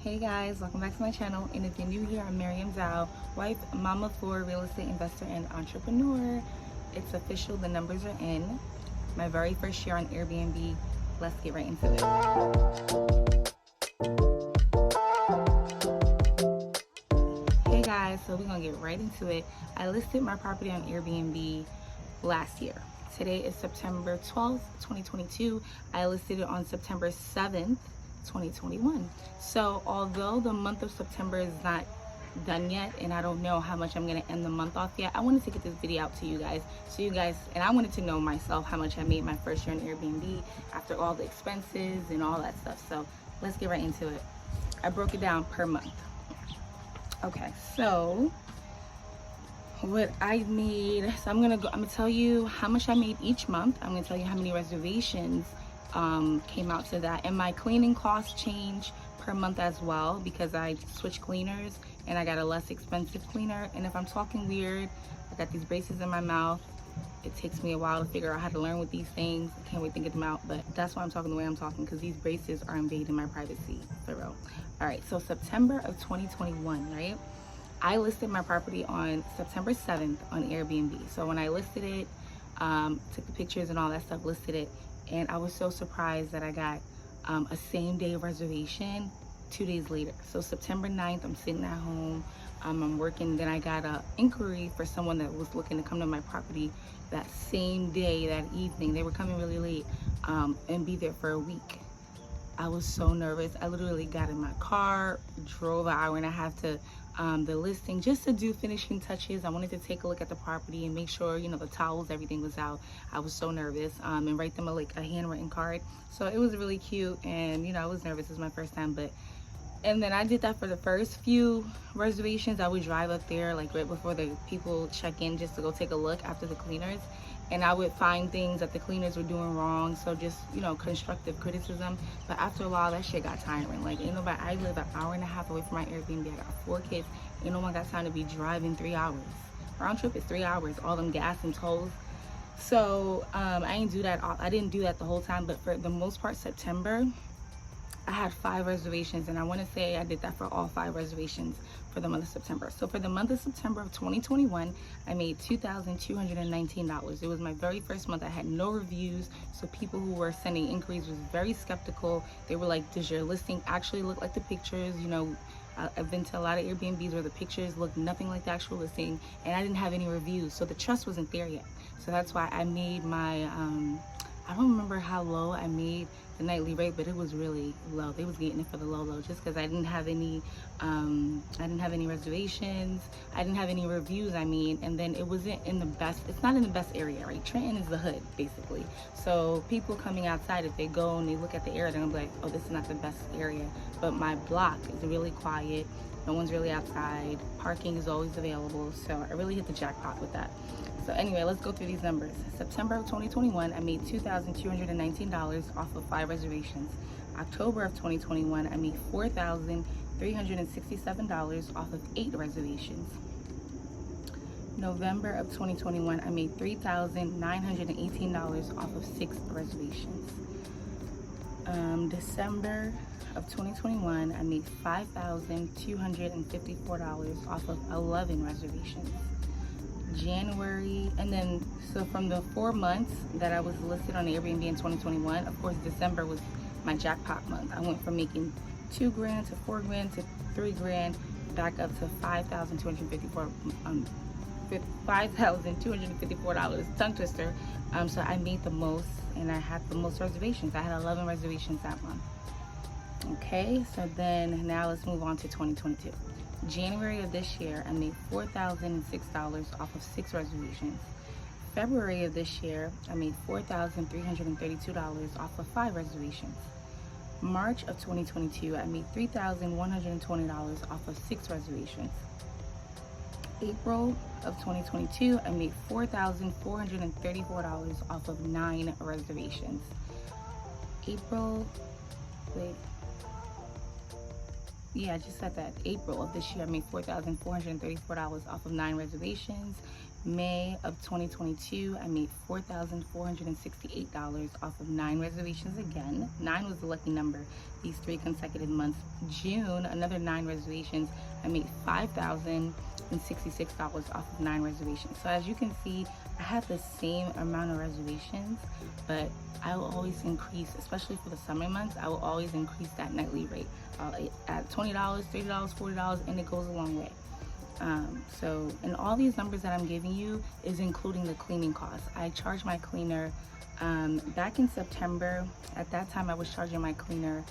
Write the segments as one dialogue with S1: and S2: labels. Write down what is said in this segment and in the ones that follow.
S1: Hey guys, welcome back to my channel. And if you're new here, I'm Miriam Zhao, wife, mama of four, real estate investor, and entrepreneur. It's official, the numbers are in. My very first year on Airbnb. Let's get right into it. Hey guys, so we're gonna get right into it. I listed my property on Airbnb last year. Today is September 12th, 2022. I listed it on September 7th, 2021. So although the month of September is not done yet and I don't know how much I'm going to end the month off yet, I wanted to get this video out to you guys, and I wanted to know myself how much I made my first year on Airbnb after all the expenses and all that stuff. So let's get right into it. I broke it down per month. Okay, so what I made, so I'm gonna tell you how much I made each month. I'm gonna tell you how many reservations came out to that, and my cleaning costs change per month as well because I switched cleaners and I got a less expensive cleaner. And if I'm talking weird, I got these braces in my mouth. It takes me a while to figure out how to learn with these things. I can't wait to get them out, but that's why I'm talking the way I'm talking, because these braces are invading my privacy for real. All right, so September of 2021, right? I listed my property on September 7th on Airbnb. So when I listed it, took the pictures and all that stuff, listed it, and I was so surprised that I got a same day reservation 2 days later. So September 9th, I'm sitting at home, I'm working, then I got an inquiry for someone that was looking to come to my property that same day, that evening. They were coming really late and be there for a week. I was so nervous. I literally got in my car, drove an hour and a half to the listing just to do finishing touches. I wanted to take a look at the property and make sure, you know, the towels, everything was out. I was so nervous, and write them a handwritten card. So it was really cute, and you know, I was nervous. It was my first time, and then I did that for the first few reservations. I would drive up there like right before the people check in just to go take a look after the cleaners. And I would find things that the cleaners were doing wrong. So just, you know, constructive criticism. But after a while, that shit got tiring. Like, ain't nobody, I live an hour and a half away from my Airbnb. I got 4 kids. Ain't no one got time to be driving 3 hours. Round trip is 3 hours, all them gas and tolls. So I didn't do that. I didn't do that the whole time. But for the most part, September, I had 5 reservations, and I want to say I did that for all 5 reservations for the month of September. So for the month of September of 2021, I made $2,219. It was my very first month. I had no reviews, so people who were sending inquiries was very skeptical. They were like, does your listing actually look like the pictures? You know, I've been to a lot of Airbnbs where the pictures look nothing like the actual listing, and I didn't have any reviews, so the trust wasn't there yet. So that's why I made my I don't remember how low I made the nightly rate, but it was really low. They was getting it for the low just because I didn't have any reservations, I didn't have any reviews, and then it wasn't in the best, it's not in the best area, right? Trenton is the hood basically, so people coming outside, if they go and they look at the area, they're gonna be like, oh, this is not the best area. But my block is really quiet, no one's really outside, parking is always available, so I really hit the jackpot with that. So anyway, let's go through these numbers. September of 2021, I made $2,219 off of 5 reservations. October of 2021, I made $4,367 off of 8 reservations. November of 2021, I made $3,918 off of 6 reservations. December of 2021, I made $5,254 off of 11 reservations. January, and then so from the 4 months that I was listed on Airbnb in 2021, of course December was my jackpot month. I went from making $2 grand to $4 grand to $3 grand, back up to $5,254, tongue twister. So I made the most, and I had the most reservations. I had 11 reservations that month. Okay, so then now let's move on to 2022. January of this year, I made $4,006 off of 6 reservations. February of this year, I made $4,332 off of 5 reservations. March of 2022, I made $3,120 off of 6 reservations. April of 2022, I made $4,434 off of 9 reservations. I just said that. April of this year, I made $4,434 off of 9 reservations. May of 2022, I made $4,468 off of 9 reservations again. 9 was the lucky number these 3 consecutive months. June, another 9 reservations. I made $5,066 off of 9 reservations. So as you can see, I have the same amount of reservations, but I will always increase, especially for the summer months, I will always increase that nightly rate. I'll add $20, $30, $40, and it goes a long way. And all these numbers that I'm giving you is including the cleaning costs. I charge my cleaner, back in September, at that time I was charging my cleaner,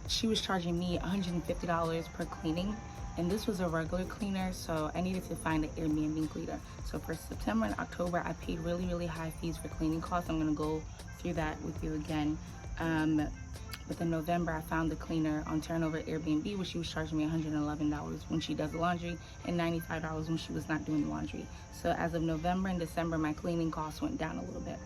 S1: she was charging me $150 per cleaning. And this was a regular cleaner, so I needed to find an Airbnb cleaner. So for September and October, I paid really, really high fees for cleaning costs. I'm gonna go through that with you again. But in November, I found the cleaner on Turnover Airbnb, where she was charging me $111 when she does the laundry and $95 when she was not doing the laundry. So as of November and December, my cleaning costs went down a little bit.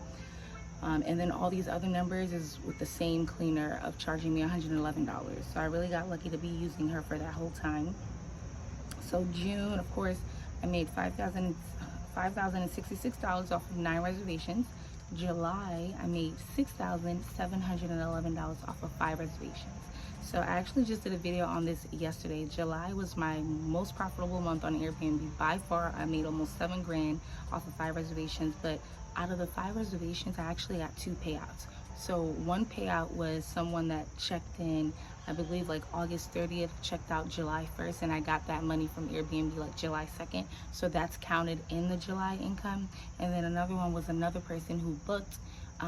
S1: And then all these other numbers is with the same cleaner of charging me $111. So I really got lucky to be using her for that whole time. So June, of course, I made $5,066 off of 9 reservations. July, I made $6,711 off of 5 reservations. So I actually just did a video on this yesterday. July was my most profitable month on Airbnb by far. I made almost $7 grand off of 5 reservations, but out of the 5 reservations, I actually got 2 payouts. So one payout was someone that checked in, I believe like August 30th, checked out July 1st, and I got that money from Airbnb like July 2nd. So that's counted in the July income. And then another one was another person who booked.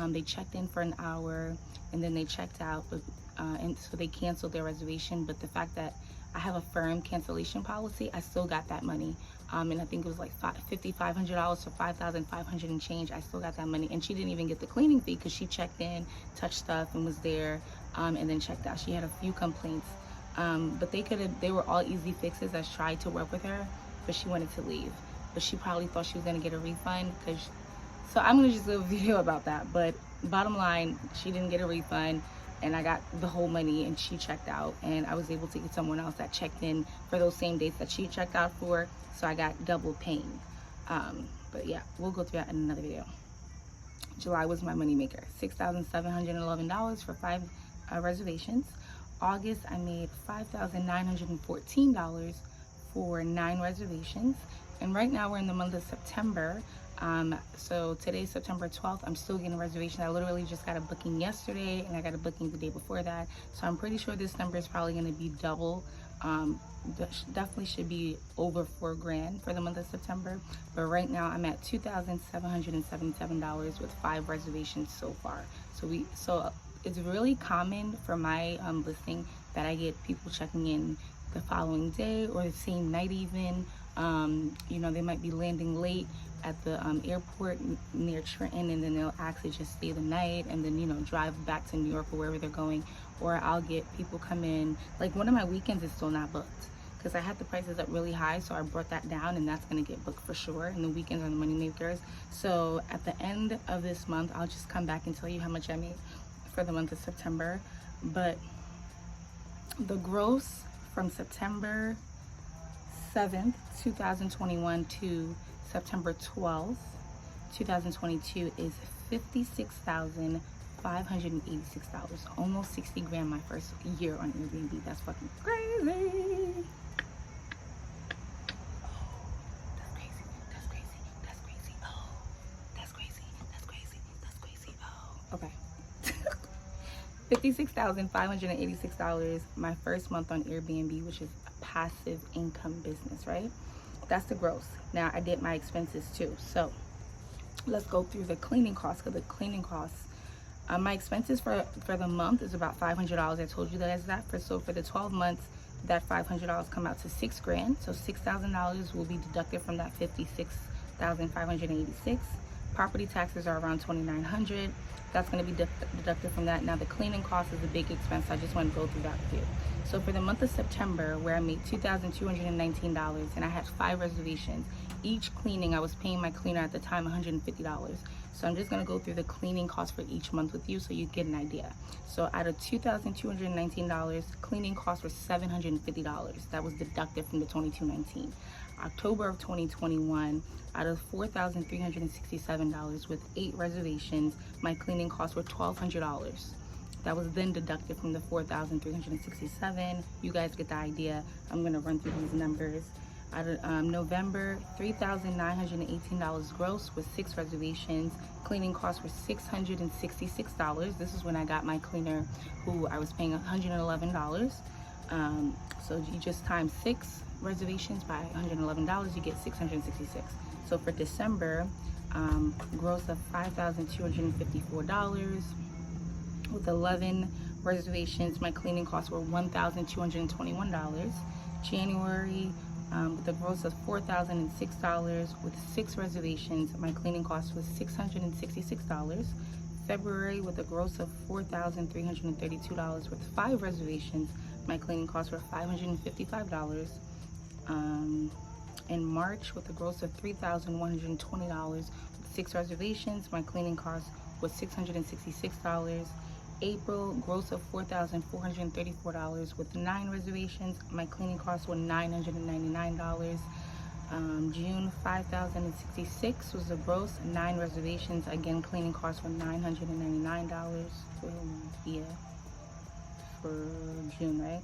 S1: They checked in for an hour and then they checked out, but and so they canceled their reservation. But the fact that I have a firm cancellation policy, I still got that money. And I think it was like $5,500 for $5,500 and change. I still got that money, and she didn't even get the cleaning fee because she checked in, touched stuff, and was there, and then checked out. She had a few complaints, but they were all easy fixes. I tried to work with her, but she wanted to leave. But she probably thought she was gonna get a refund so I'm gonna just do a video about that. But bottom line, she didn't get a refund, and I got the whole money, and she checked out, and I was able to get someone else that checked in for those same dates that she checked out for, so I got double paying. But yeah, we'll go through that in another video. July was my money maker, $6,711 for 5 reservations. August, I made $5,914 for 9 reservations. And right now we're in the month of September. So today's September 12th. I'm still getting a reservation. I literally just got a booking yesterday, and I got a booking the day before that. So I'm pretty sure this number is probably going to be double. Definitely should be over $4 grand for the month of September. But right now I'm at $2,777 with 5 reservations so far. So it's really common for my listing that I get people checking in the following day or the same night even. You know, they might be landing late at the airport near Trenton, and then they'll actually just stay the night and then, you know, drive back to New York or wherever they're going. Or I'll get people come in, like one of my weekends is still not booked because I had the prices up really high, so I brought that down, and that's going to get booked for sure. And the weekends are the money makers. So at the end of this month, I'll just come back and tell you how much I made for the month of September. But the gross from September 7th, 2021 to September 12th, 2022 is $56,586, almost 60 grand my first year on Airbnb. That's fucking crazy. Okay. $56,586 my first month on Airbnb, which is a passive income business, right? That's the gross. Now I did my expenses too. So let's go through the cleaning costs. Because the cleaning costs, my expenses for the month is about $500. I told you that so for the 12 months, that $500 come out to $6 grand. So $6,000 will be deducted from that $56,586. Property taxes are around $2,900. That's going to be deducted from that. Now the cleaning cost is a big expense. I just want to go through that with you. So for the month of September, where I made $2,219 and I had 5 reservations, each cleaning I was paying my cleaner at the time $150. So I'm just going to go through the cleaning costs for each month with you so you get an idea. So out of $2,219, cleaning costs were $750. That was deducted from the $2,219. October of 2021, out of $4,367 with 8 reservations, my cleaning costs were $1,200. That was then deducted from the $4,367. You guys get the idea. I'm gonna run through these numbers. Out of November, $3,918 gross with 6 reservations. Cleaning costs were $666. This is when I got my cleaner, who I was paying $111. So you just times 6 reservations by $111, you get $666. So for December, gross of $5,254 with 11 reservations. My cleaning costs were $1,221. January, with a gross of $4,006 with 6 reservations, my cleaning cost was $666. February, with a gross of $4,332 with 5 reservations, my cleaning costs were $555. In March, with a gross of $3,120 with 6 reservations, my cleaning cost was $666. April, gross of $4,434 with 9 reservations, my cleaning costs were $999. June, $5,066 was the gross, 9 reservations, again cleaning costs were $999. Yeah, for June, right?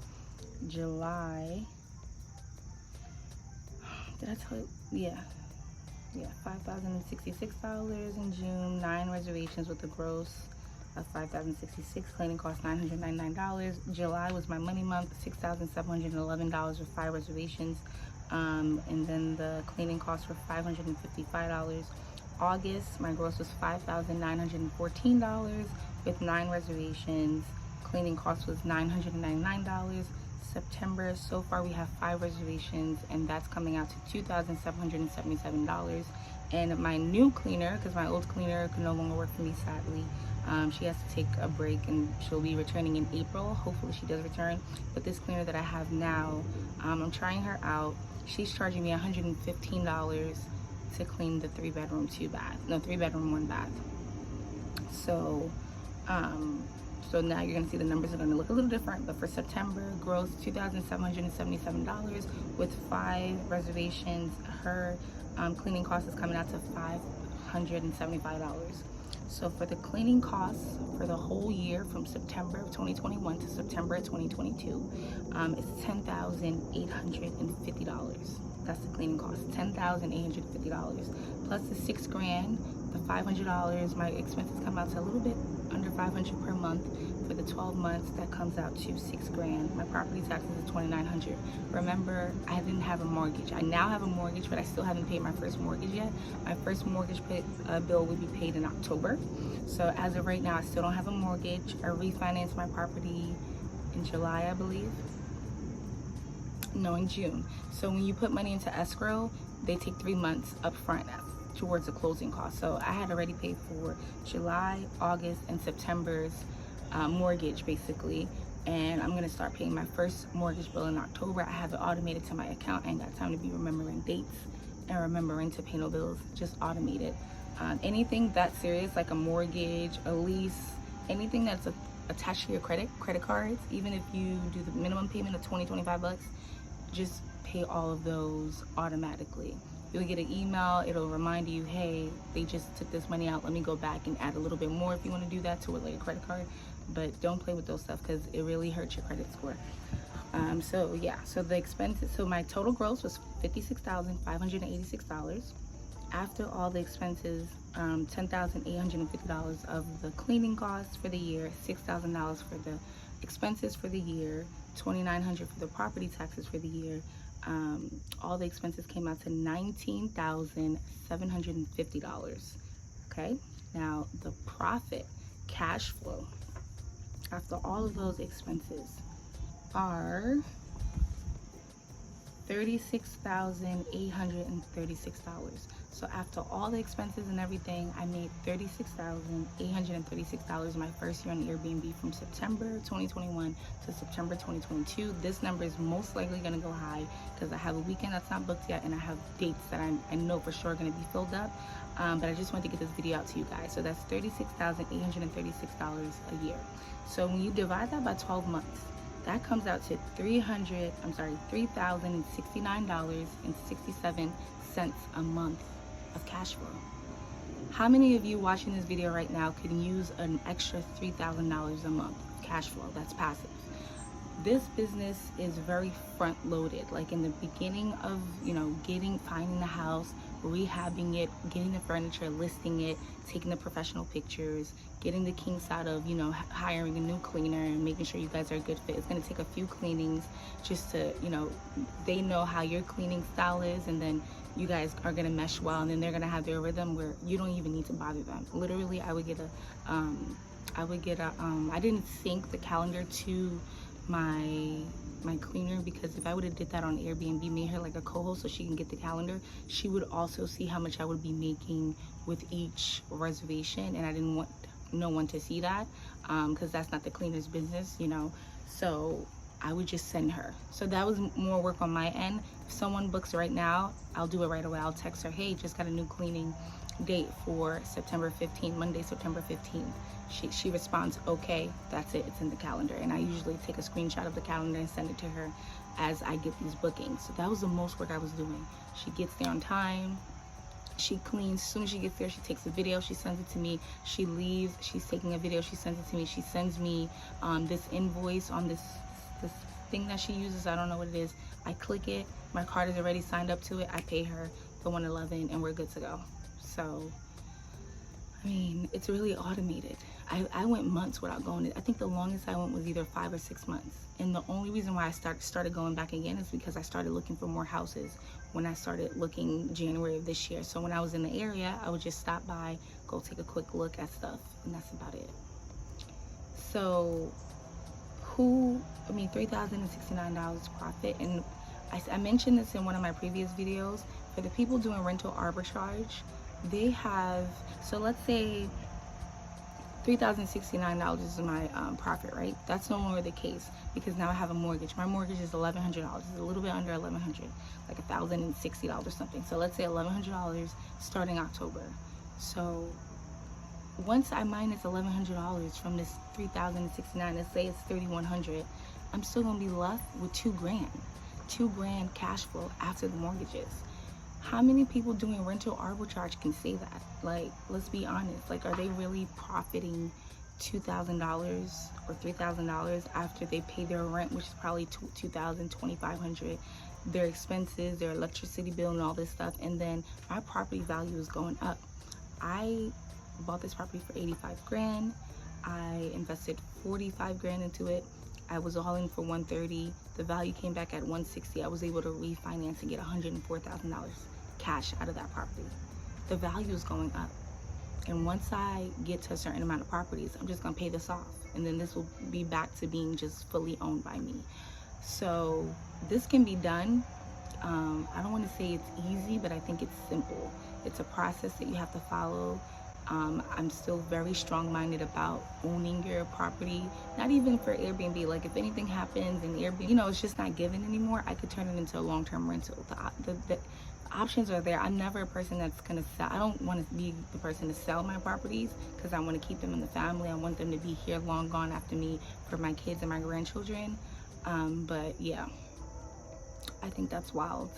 S1: July, did I tell you? Yeah, $5,066 in June, 9 reservations with a gross of $5,066, cleaning cost $999. July was my money month, $6,711 with 5 reservations, and then the cleaning costs were $555. August, my gross was $5,914 with 9 reservations, cleaning cost was $999. September, so far we have 5 reservations, and that's coming out to $2,777. And my new cleaner, because my old cleaner could no longer work for me, sadly, she has to take a break and she'll be returning in April. Hopefully she does return. But this cleaner that I have now, I'm trying her out. She's charging me $115 to clean the 3-bedroom, 3-bedroom, 1 bath. So so now you're gonna see the numbers are gonna look a little different. But for September, gross $2,777 with 5 reservations. Her cleaning cost is coming out to $575. So for the cleaning costs for the whole year from September of 2021 to September of 2022, it's $10,850. That's the cleaning cost, $10,850. Plus the $6,000, the $500, my expenses come out to a little bit under $500 per month. For the 12 months, that comes out to $6,000. My property taxes is $2,900. Remember, I didn't have a mortgage. I now have a mortgage, but I still haven't paid my first mortgage yet. My first mortgage bill will be paid in October. So as of right now, I still don't have a mortgage. I refinanced my property in July, I believe. No, in June. So when you put money into escrow, they take 3 months up front towards the closing cost. So I had already paid for July, August, and September's mortgage, basically. And I'm gonna start paying my first mortgage bill in October. I have it automated to my account. I ain't got time to be remembering dates and remembering to pay no bills. Just automate it. Anything that serious, like a mortgage, a lease, anything that's attached to your credit cards, even if you do the minimum payment of $20-25, just pay all of those automatically. You'll get an email, it'll remind you, hey, they just took this money out, let me go back and add a little bit more if you want to do that to it, like a credit card. But don't play with those stuff because it really hurts your credit score. So yeah, so the expenses, so my total gross was $56,586. After all the expenses, $10,850 of the cleaning costs for the year, $6,000 for the expenses for the year, $2,900 for the property taxes for the year. All the expenses came out to $19,750. Okay, now the profit, cash flow, after all of those expenses are $36,836. So after all the expenses and everything, I made $36,836 my first year on Airbnb from September 2021 to September 2022. This number is most likely going to go high because I have a weekend that's not booked yet, and I have dates that I know for sure are going to be filled up. But I just wanted to get this video out to you guys. So that's $36,836 a year. So when you divide that by 12 months, that comes out to $3,069.67 a month of cash flow. How many of you watching this video right now can use an extra $3,000 a month of cash flow that's passive? This business is very front loaded. Like in the beginning of, finding the house, rehabbing it, getting the furniture, listing it, taking the professional pictures, getting the kinks out of, hiring a new cleaner and making sure you guys are a good fit. It's going to take a few cleanings just to, they know how your cleaning style is, and then you guys are going to mesh well, and then they're going to have their rhythm where you don't even need to bother them. Literally, I didn't sync the calendar to my cleaner, because if I would have did that on Airbnb, made her like a co-host so she can get the calendar, she would also see how much I would be making with each reservation, and I didn't want no one to see that, because that's not the cleaner's business, so I would just send her. So that was more work on my end. If someone books right now, I'll do it right away. I'll text her, hey, just got a new cleaning date for September 15th, Monday, September 15th. She responds, okay, that's it, it's in the calendar. And I usually take a screenshot of the calendar and send it to her as I get these bookings. So that was the most work I was doing. She gets there on time, she cleans. As soon as she gets there, she takes a video, she sends it to me. She leaves, she's taking a video, she sends it to me. She sends me this invoice on this thing that she uses. I don't know what it is. I click it, my card is already signed up to it, I pay her the $111, and we're good to go. So I mean, it's really automated. I went months without going. I think the longest I went was either 5 or 6 months. And the only reason why I started going back again is because I started looking for more houses when I started looking January of this year. So when I was in the area, I would just stop by, go take a quick look at stuff, and that's about it. So $3,069 profit. And I mentioned this in one of my previous videos. For the people doing rental arbitrage, they have, so let's say $3,069 is my profit, right? That's no longer the case because now I have a mortgage. My mortgage is $1,100. It's a little bit under $1,100, like $1,060 or something. So let's say $1,100 starting October. So once I minus $1,100 from this $3,069, let's say it's $3,100, I'm still gonna be left with $2,000 cash flow after the mortgages. How many people doing rental arbitrage can say that? Like, let's be honest. Like, are they really profiting $2,000 or $3,000 after they pay their rent, which is probably $2,000, $2,500, their expenses, their electricity bill, and all this stuff? And then my property value is going up. I bought this property for 85 grand. I invested 45 grand into it. I was all in for 130. The value came back at 160. I was able to refinance and get $104,000 cash out of that property. The value is going up. And once I get to a certain amount of properties, I'm just gonna pay this off. And then this will be back to being just fully owned by me. So this can be done. I don't wanna say it's easy, but I think it's simple. It's a process that you have to follow. I'm still very strong-minded about owning your property, not even for Airbnb. Like if anything happens in Airbnb, it's just not given anymore, I could turn it into a long-term rental. The options are there. I'm never a person that's gonna sell. I don't want to be the person to sell my properties because I want to keep them in the family. I want them to be here long gone after me for my kids and my grandchildren. But yeah, I think that's wild.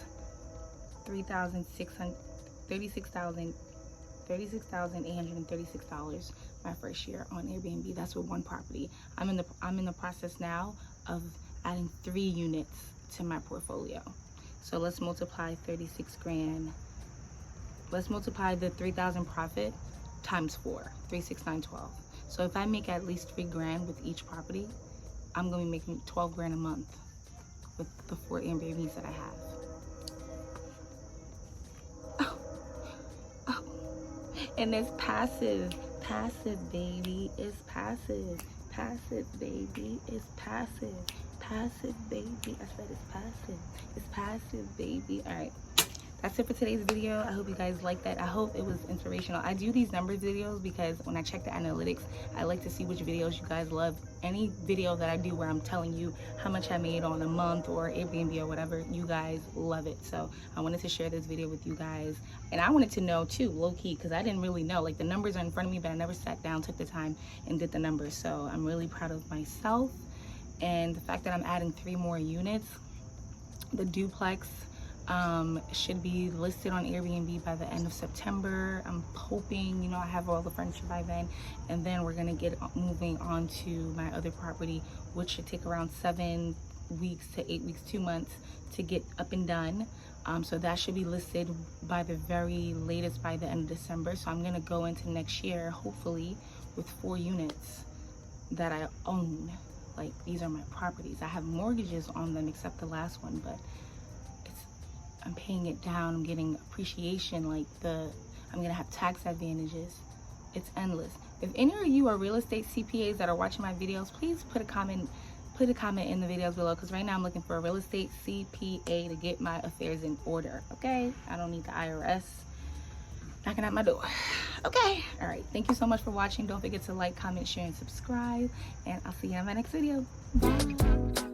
S1: $36,836 my first year on Airbnb. That's with one property. I'm in the process now of adding 3 units to my portfolio. So let's multiply 36 grand. Let's multiply the 3,000 profit times 4, 36912. So if I make at least 3 grand with each property, I'm gonna be making 12 grand a month with the 4 Airbnbs that I have. And it's passive baby, it's passive baby, it's passive passive, baby. I said it's passive. It's passive, baby. All right. That's it for today's video. I hope you guys like that. I hope it was inspirational. I do these numbers videos because when I check the analytics, I like to see which videos you guys love. Any video that I do where I'm telling you how much I made on a month or Airbnb or whatever, you guys love it. So I wanted to share this video with you guys. And I wanted to know too, low-key, because I didn't really know. Like, the numbers are in front of me, but I never sat down, took the time, and did the numbers. So I'm really proud of myself. And the fact that I'm adding 3 more units. The duplex should be listed on Airbnb by the end of September. I'm hoping, you know, I have all the furniture by then, and then we're gonna get moving on to my other property, which should take around 7 weeks to 8 weeks, 2 months to get up and done. So that should be listed by the very latest by the end of December. So I'm gonna go into next year hopefully with 4 units that I own. Like, these are my properties. I have mortgages on them except the last one, but I'm paying it down. I'm getting appreciation. Like, I'm gonna have tax advantages. It's endless. If any of you are real estate CPAs that are watching my videos, please put a comment in the videos below, because right now I'm looking for a real estate CPA to get my affairs in order. Okay, I don't need the IRS knocking at my door. Okay, all right, thank you so much for watching. Don't forget to like, comment, share, and subscribe, and I'll see you in my next video. Bye.